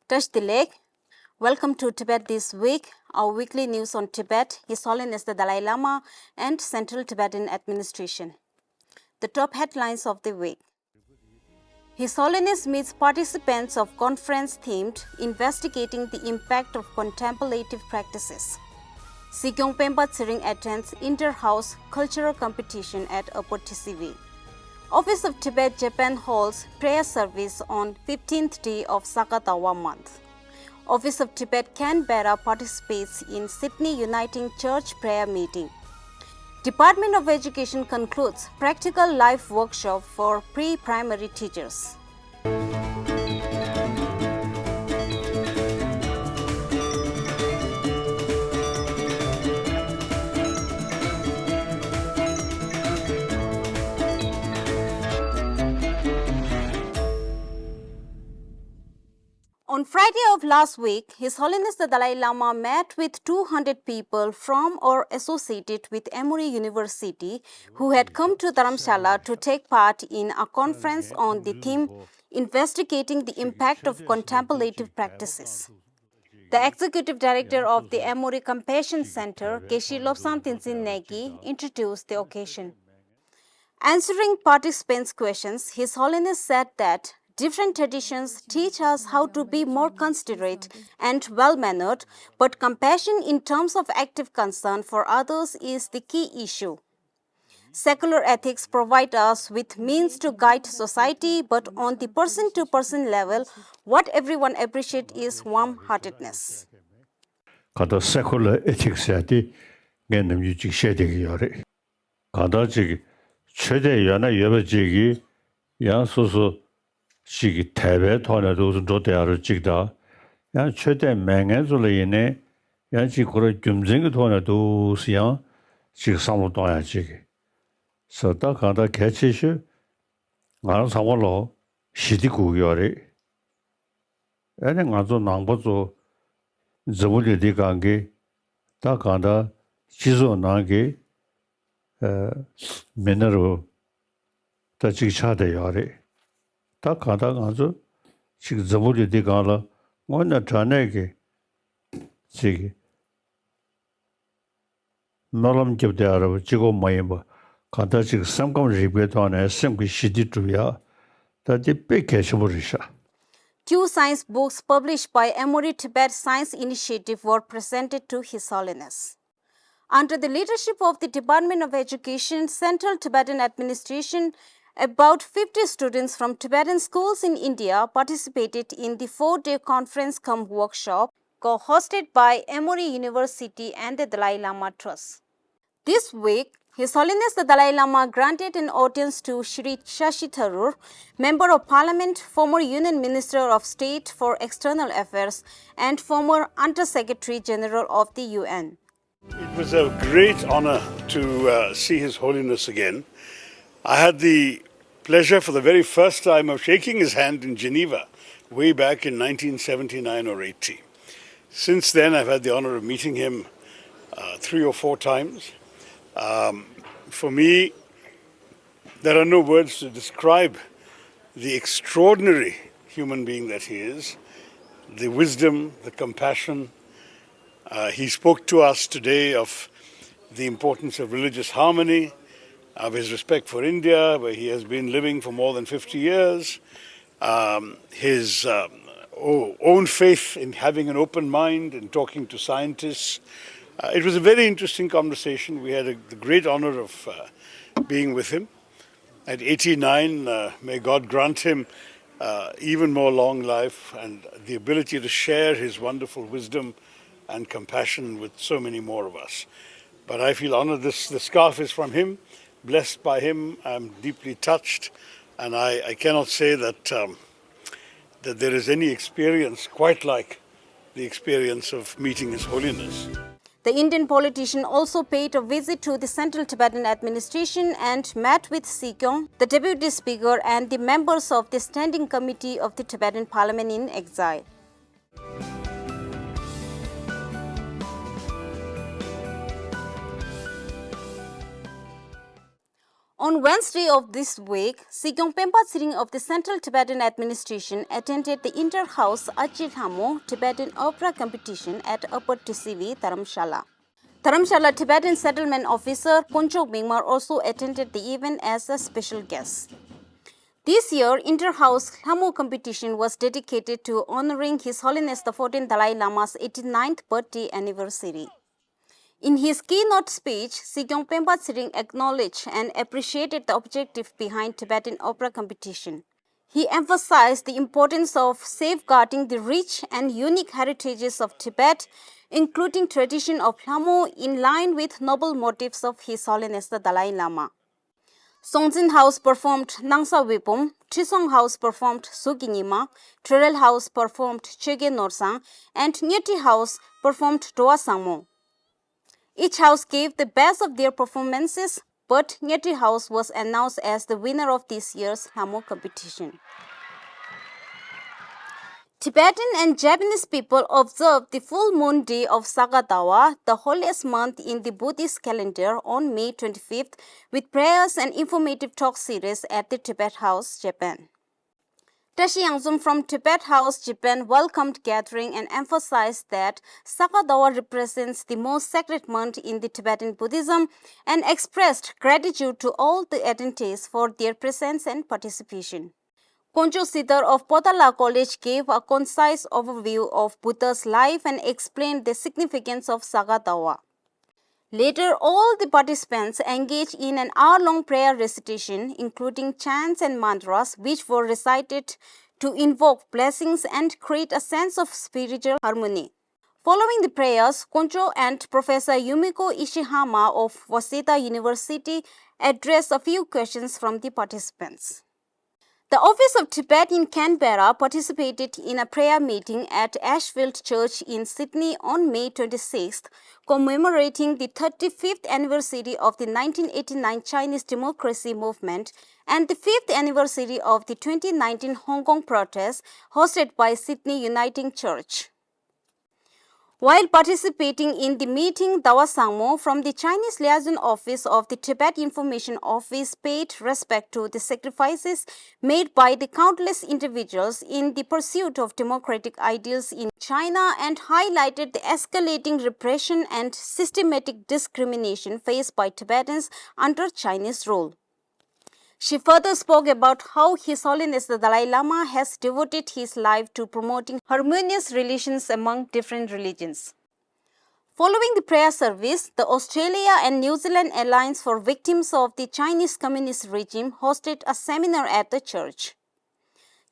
Touch the leg. Welcome to Tibet This Week, our weekly news on Tibet, His Holiness the Dalai Lama, and Central Tibetan Administration. The top headlines of the week. His Holiness meets participants of conference themed Investigating the Impact of Contemplative Practices. Sikyong Penpa Tsering attends inter-house cultural competition at Upper TCV. Office of Tibet Japan holds prayer service on 15th day of Saka Dawa month. Office of Tibet Canberra participates in Sydney Uniting Church prayer meeting. Department of Education concludes practical life workshop for pre-primary teachers. On Friday of last week, His Holiness the Dalai Lama met with 200 people from or associated with Emory University who had come to Dharamshala to take part in a conference on the theme Investigating the Impact of Contemplative Practices. The Executive Director of the Emory Compassion Center, Geshe Lobsang Tenzin Negi, introduced the occasion. Answering participants' questions, His Holiness said that different traditions teach us how to be more considerate and well-mannered, but compassion in terms of active concern for others is the key issue. Secular ethics provide us with means to guide society, but on the person-to-person level, what everyone appreciates is warm-heartedness. Kada secular ethics ati ngenam yujik shedegi yore. Kada jigi chede yana yoba jigi yang susu jigi Tibet hona dosu jote aru jigda yang chede mengen zula yine yang jigi kura gyumzingi hona dosu yang jigi samu doya jigi. So da kada kechi shu ngana samu lo shidi gu yore. Ene ngazo nangbo zo Zabuli di gangi, da kanda jizo nangi minaru da jik chade yari. Da kanda ganzo jik zabuli di gangla ngona chanegi jik nolam kibde arabu jigo mayimba kanda jik samkam ribwe toane samki shidi tuya da di pe keshiburisha. Two science books published by Emory Tibet Science Initiative were presented to His Holiness. Under the leadership of the Department of Education, Central Tibetan Administration, about 50 students from Tibetan schools in India participated in the 4-day conference-cum-workshop co-hosted by Emory University and the Dalai Lama Trust. This week, His Holiness the Dalai Lama granted an audience to Shri Shashi Tharoor, Member of Parliament, former Union Minister of State for External Affairs, and former Under-Secretary General of the UN. It was a great honor to see His Holiness again. I had the pleasure for the very first time of shaking his hand in Geneva, way back in 1979 or 80. Since then, I've had the honor of meeting him 3 or 4 times. For me, there are no words to describe the extraordinary human being that he is, the wisdom, the compassion. He spoke to us today of the importance of religious harmony, of his respect for India, where he has been living for more than 50 years, his own faith in having an open mind and talking to scientists. It was a very interesting conversation. We had the great honor of being with him. At 89, may God grant him even more long life and the ability to share his wonderful wisdom and compassion with so many more of us. But I feel honored. The scarf is from him, blessed by him. I'm deeply touched, and I cannot say that that there is any experience quite like the experience of meeting His Holiness. The Indian politician also paid a visit to the Central Tibetan Administration and met with Sikyong, the Deputy Speaker, and the members of the Standing Committee of the Tibetan Parliament in exile. On Wednesday of this week, Sikyong Penpa Tsering of the Central Tibetan Administration attended the Inter-House Achilhamo Tibetan Opera Competition at Upper Tibettv, Dharamshala. Dharamshala Tibetan Settlement Officer Ponchok Mingmar also attended the event as a special guest. This year, Inter-House Hamo competition was dedicated to honoring His Holiness the 14th Dalai Lama's 89th birthday anniversary. In his keynote speech, Sikyong Penpa Tsering acknowledged and appreciated the objective behind Tibetan opera competition. He emphasized the importance of safeguarding the rich and unique heritages of Tibet, including tradition of Hamo in line with noble motives of His Holiness the Dalai Lama. Songtsin House performed Nangsa Wipum, Trisong House performed Sukinima, Trerel House performed Chege Norsang, and Nyeti House performed Doa Sangmo. Each house gave the best of their performances, but Nyeti House was announced as the winner of this year's Hamo competition. Tibetan and Japanese people observe the full moon day of Saka Dawa, the holiest month in the Buddhist calendar, on May 25th with prayers and informative talk series at the Tibet House, Japan. Tashi Yangzum from Tibet House, Japan welcomed gathering and emphasized that Saka Dawa represents the most sacred month in the Tibetan Buddhism and expressed gratitude to all the attendees for their presence and participation. Konjo Siddhar of Potala College gave a concise overview of Buddha's life and explained the significance of Saka Dawa. Later, all the participants engaged in an hour-long prayer recitation, including chants and mantras, which were recited to invoke blessings and create a sense of spiritual harmony. Following the prayers, Konjo and Professor Yumiko Ishihama of Waseda University addressed a few questions from the participants. The Office of Tibet in Canberra participated in a prayer meeting at Ashfield Church in Sydney on May 26th, commemorating the 35th anniversary of the 1989 Chinese democracy movement and the 5th anniversary of the 2019 Hong Kong protests hosted by Sydney Uniting Church. While participating in the meeting, Dawa Sangmo from the Chinese Liaison Office of the Tibet Information Office paid respect to the sacrifices made by the countless individuals in the pursuit of democratic ideals in China and highlighted the escalating repression and systematic discrimination faced by Tibetans under Chinese rule. She further spoke about how His Holiness the Dalai Lama has devoted his life to promoting harmonious relations among different religions. Following the prayer service, the Australia and New Zealand Alliance for Victims of the Chinese Communist Regime hosted a seminar at the church.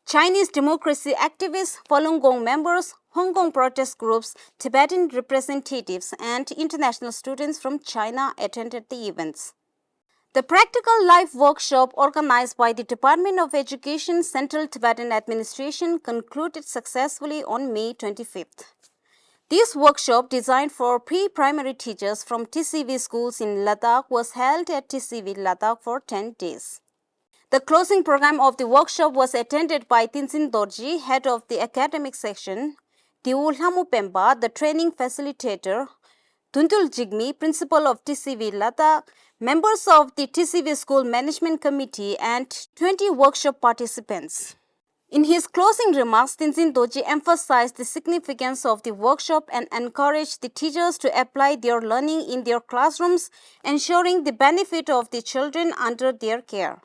Chinese democracy activists, Falun Gong members, Hong Kong protest groups, Tibetan representatives, and international students from China attended the events. The Practical Life workshop organized by the Department of Education Central Tibetan Administration concluded successfully on May 25th. This workshop, designed for pre-primary teachers from Tibettv schools in Ladakh, was held at Tibettv, Ladakh for 10 days. The closing program of the workshop was attended by Tenzin Dorji, head of the academic section, Diulhamu Penpa, the training facilitator, Tuntul Jigme, principal of Tibettv, Ladakh, members of the Tibettv School Management Committee, and 20 workshop participants. In his closing remarks, Tenzin Dorji emphasized the significance of the workshop and encouraged the teachers to apply their learning in their classrooms, ensuring the benefit of the children under their care.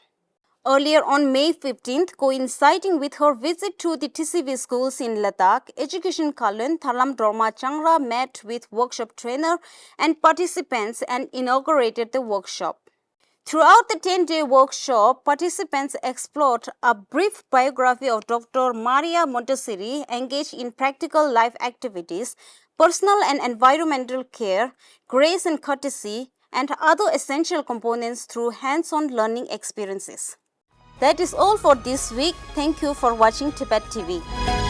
Earlier on May 15th, coinciding with her visit to the Tibettv schools in Ladakh, Education Kalun Thalam Dorma Changra met with workshop trainer and participants and inaugurated the workshop. Throughout the 10-day workshop, participants explored a brief biography of Dr. Maria Montessori, engaged in practical life activities, personal and environmental care, grace and courtesy, and other essential components through hands-on learning experiences. That is all for this week. Thank you for watching Tibettv.